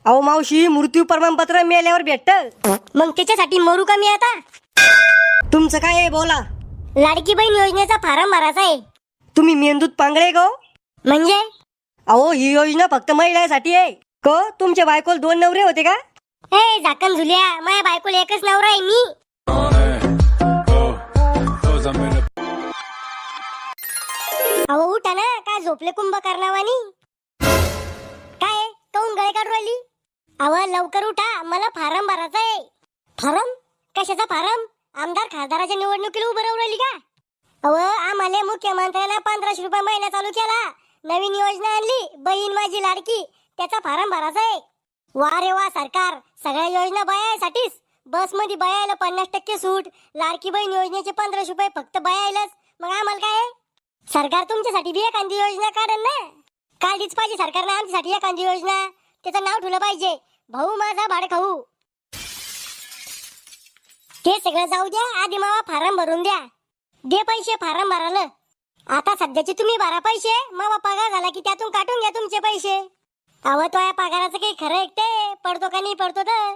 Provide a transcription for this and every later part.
अहो मावशी, मृत्यू प्रमाणपत्र मिळाल्यावर भेटत. मग त्याच्यासाठी मरू का मी आता? तुमचं काय आहे बोला. लाडकी बहीण योजनेचा फार्म भरायचा आहे. तुम्ही मेंदूत पांगळे गो. म्हणजे अहो ही योजना फक्त महिलांसाठी आहे. को तुमच्या बायकोला 2 नवरे होते का? हे झाकण झुल्या, माझ्या बायकोला एकच नवरा आहे मी. अहो उठा ना, काय झोपले कुंभकर्णावानी? काय काऊन गळे काढून राहिली? अहो लवकर उठा, मला फार्म भरायचा आहे. फार्म? कशाचा फार्म? आमदार खासदाराच्या निवडणुकीला उभं राहून राहिली का? अहो आम्हाला मुख्यमंत्र्यांना 1500 रुपये महिना चालू केला. नवीन योजना आणली, बहीण माझी लाडकी, त्याचा फार्म भरायचा आहे. वा रे वा सरकार, सगळ्या योजना बायासाठीच. बस मध्ये बायाला 50% सूट, लाडकी बहीण योजनेचे 1500 रुपये फक्त बायालाच. मग आम्हाला काय? सरकार तुमच्यासाठी बी एखादी योजना काढन ना. काढलीच पाहिजे सरकारने आमच्यासाठी एखादी योजना. त्याचं नाव ठेवलं पाहिजे, भाऊ माझा भाड खाऊ. ते सगळं जाऊ द्या, आधी मावा फार्म भरून द्या. दे पैसे फार्म भरायला. आता सध्याचे तुम्ही भरा पैसे, मावा पगार झाला की त्यातून काटून घ्या तुमचे पैसे. अहो तो या पगाराचं काही खरं ऐकते, पडतो का नाही पडतो तर.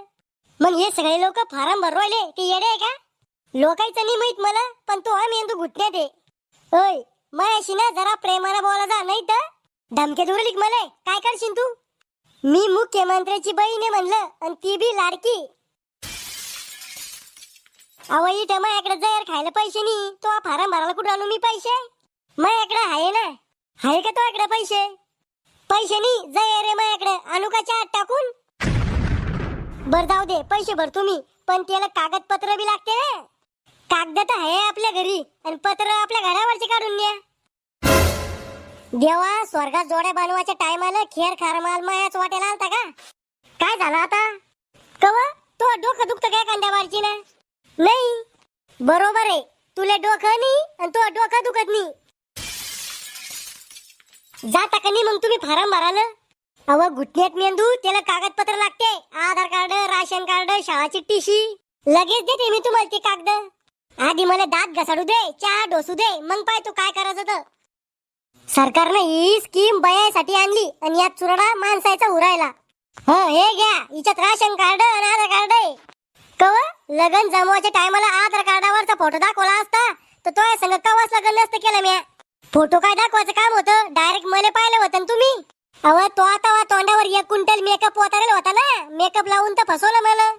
मग हे सगळे लोक फार्म भरू राहिले ते येडे आहे का? लोकांचं नाही माहित मला, पण तो हा मेंदू घुटण्यात आहे. ओय मयाशी ना जरा प्रेमानं बोला जा, नाही तर धमके दूर लिख मला. काय करशील तू? मी मुख्यमंत्र्याची बहीण आहे म्हणलं, आणि ती बी लाडकी. अहो इथं माझ्याकडे जर खायला पैसे नाही, तो फार्म भरायला कुठं आणू मी पैसे? माझ्याकडे आहे ना. आहे का तो इकडे पैसे? पैसे नाही जय रे माझ्याकडे, आणू का चहा टाकून? बर जाऊ दे, पैसे भर तुम्ही, पण त्याला कागदपत्र बी लागते ना. कागद तर आहे आपल्या घरी, आणि पत्र आपल्या घरावरचे काढून द्या. देवा, स्वर्गात जोड्या बनवायच्या टायमाला खेर खार माल मायाच वाटेला आलता का? काय झालं आता? कवा तो डोकं दुखतं काय कांद्यावरची ना? नाही बरोबर आहे, तुला डोकं नाही आणि तो डोकं दुखत नाही. जाता का नाही मग तुम्ही फार्म भरायला? अव घुटण्यात मेंदू, त्याला कागदपत्र लागते. आधार कार्ड, राशन कार्ड, शाळाची टीसी. लगेच देते मी तुम्हाला ते कागद. आधी मला दात घसाडू दे, चहा डोसू दे, मग पाय तू काय करायचं तर. सरकारने ही स्कीम बायासाठी आणली, आणि यात चुरडा माणसाचा उरायला. हे घ्या, हिच्यात राशन कार्ड आणि आधार कार्ड आहे. कव लग्न जमवायच्या टायमाला आधार कार्डावरचा फोटो दाखवला असता तर तो संग कवाच लग्न नसतं केलं म्या. फोटो काय दाखवायचं काम होतं, डायरेक्ट मला पाहिलं होतं तुम्ही. अव तो आता तोंडावर 1 क्विंटल मेकअप उतारेल होता ना, मेकअप लावून तर फसवलं मला.